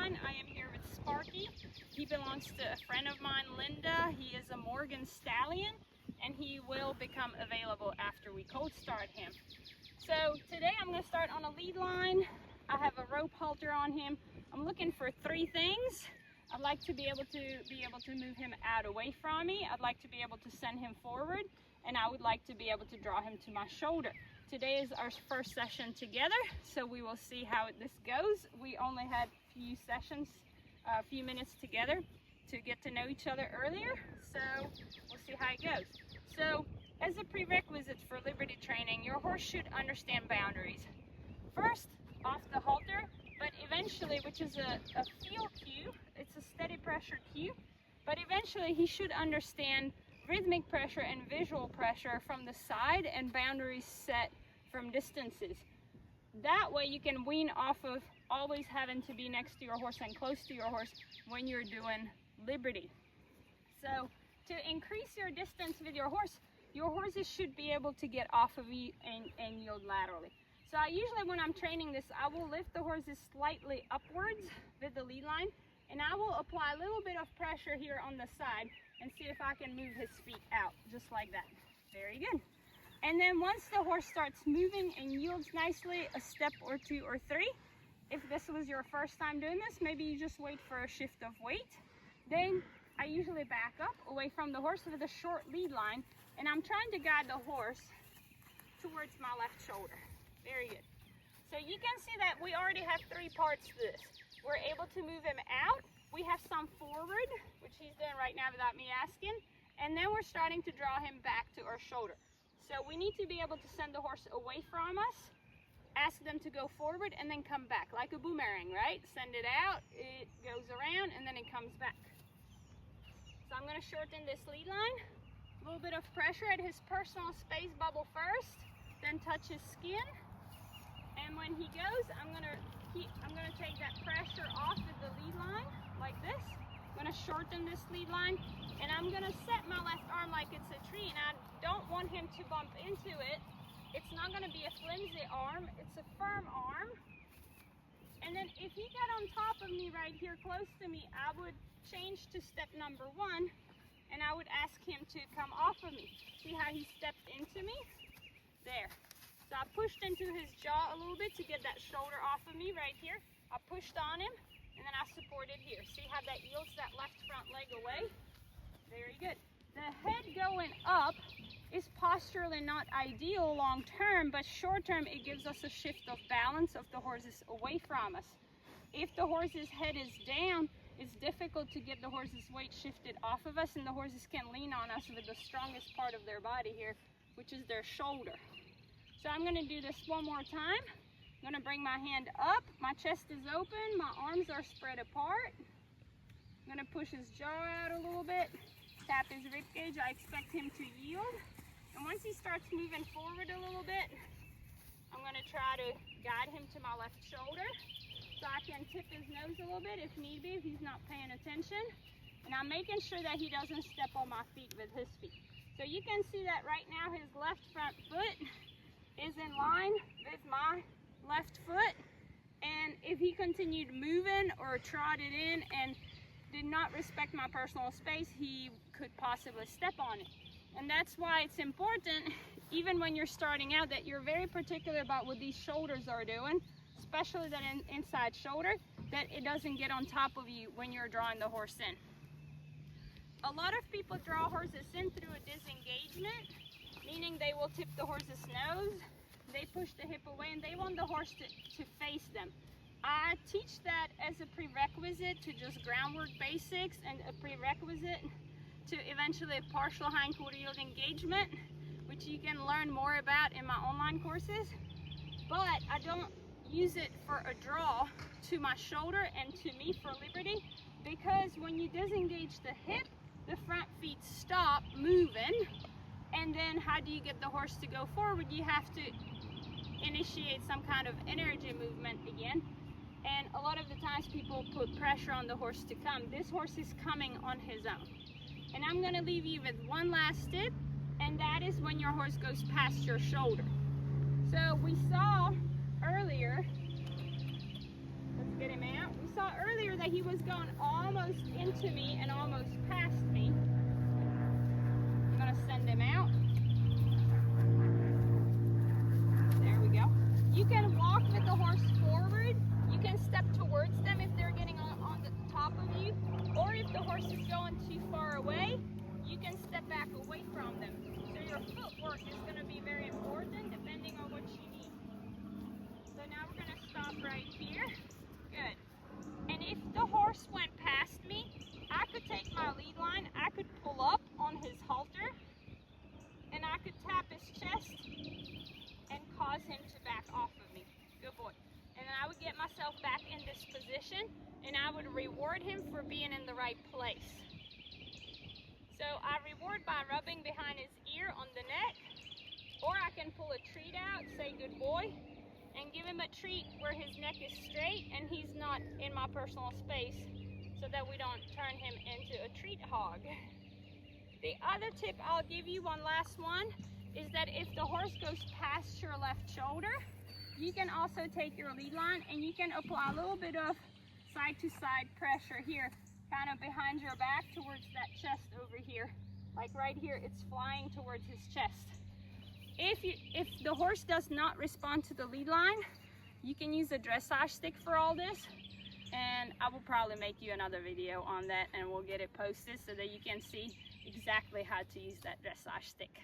line. I am here with Sparky. He belongs to a friend of mine, Linda. He is a Morgan Stallion, and he will become available after we cold start him. So today I'm going to start on a lead line. I have a rope halter on him. I'm looking for three things. I'd like to be able to move him out away from me. I'd like to be able to send him forward, and I would like to be able to draw him to my shoulder. Today is our first session together, so we will see how this goes. We only had a few minutes together to get to know each other earlier, so we'll see how it goes. So as a prerequisite for liberty training, your horse should understand boundaries. First, off the halter, but eventually, which is a feel cue, it's a steady pressure cue, but eventually he should understand rhythmic pressure and visual pressure from the side and boundaries set from distances. That way you can wean off of always having to be next to your horse and close to your horse when you're doing liberty. So to increase your distance with your horses should be able to get off of you and yield laterally. So I usually, when I'm training this, I will lift the horses slightly upwards with the lead line, and I will apply a little bit of pressure here on the side and see if I can move his feet out, just like that. Very good. And then once the horse starts moving and yields nicely, a step or two or three, if this was your first time doing this, maybe you just wait for a shift of weight. Then I usually back up away from the horse with a short lead line, and I'm trying to guide the horse towards my left shoulder. Very good. So you can see that we already have three parts to this. We're able to move him out. We have some forward, which he's doing right now without me asking. And then we're starting to draw him back to our shoulder. So we need to be able to send the horse away from us, ask them to go forward, and then come back like a boomerang, right? Send it out, it goes around, and then it comes back. So I'm going to shorten this lead line. A little bit of pressure at his personal space bubble first, then touch his skin. And when he goes, I'm gonna take that pressure off of the lead line like this. I'm gonna shorten this lead line, and I'm gonna set my left arm like it's a tree, and I don't want him to bump into it. It's not gonna be a flimsy arm, it's a firm arm. And then if he got on top of me right here close to me, I would change to step number one, and I would ask him to come off of me. See how he stepped into me? There. So I pushed into his jaw a little bit to get that shoulder off of me right here. I pushed on him, and then I supported here. See how that yields that left front leg away? Very good. The head going up is posturally not ideal long term, but short term it gives us a shift of balance of the horses away from us. If the horse's head is down, it's difficult to get the horse's weight shifted off of us, and the horses can lean on us with the strongest part of their body here, which is their shoulder. So I'm going to do this one more time. I'm going to bring my hand up. My chest is open. My arms are spread apart. I'm going to push his jaw out a little bit. Tap his rib cage. I expect him to yield. And once he starts moving forward a little bit, I'm going to try to guide him to my left shoulder. So I can tip his nose a little bit if need be, if he's not paying attention. And I'm making sure that he doesn't step on my feet with his feet. So you can see that right now his left front foot is in line with my left foot, and if he continued moving or trotted in and did not respect my personal space, he could possibly step on it. And that's why it's important, even when you're starting out, that you're very particular about what these shoulders are doing, especially that inside shoulder, that it doesn't get on top of you when you're drawing the horse in. A lot of people draw horses in through a disengagement, meaning they will tip the horse's nose, they push the hip away, and they want the horse to face them. I teach that as a prerequisite to just groundwork basics and a prerequisite to eventually partial hindquarter yield engagement, which you can learn more about in my online courses. But I don't use it for a draw to my shoulder and to me for liberty, because when you disengage the hip, the front feet stop moving. And then how do you get the horse to go forward? You have to initiate some kind of energy movement again. And a lot of the times people put pressure on the horse to come. This horse is coming on his own. And I'm going to leave you with one last tip, and that is when your horse goes past your shoulder. So we saw earlier, let's get him out. We saw earlier that that he was going almost into me and almost past me. I'm gonna send him out. There we go. You can walk with the horse forward. You can step towards them if they're getting on the top of you. Or if the horse is going too far away, you can step back away from them. So your footwork is going to be very important depending on what you need. So now we're going to stop right here. Good. And if the horse went past me, I could take my lead line, I could pull up on his halter, and I could tap his chest and cause him to back off of me. Good boy. And then I would get myself back in this position, and I would reward him for being in the right place. So I reward by rubbing behind his ear on the neck, or I can pull a treat out, say good boy, and give him a treat where his neck is straight and he's not in my personal space, so that we don't turn him into a treat hog. The other tip I'll give you, one last one, is that if the horse goes past your left shoulder, you can also take your lead line and you can apply a little bit of side to side pressure here, kind of behind your back towards that chest over here. Like right here, it's flying towards his chest. If the horse does not respond to the lead line, you can use a dressage stick for all this, and I will probably make you another video on that, and we'll get it posted so that you can see exactly how to use that dressage stick.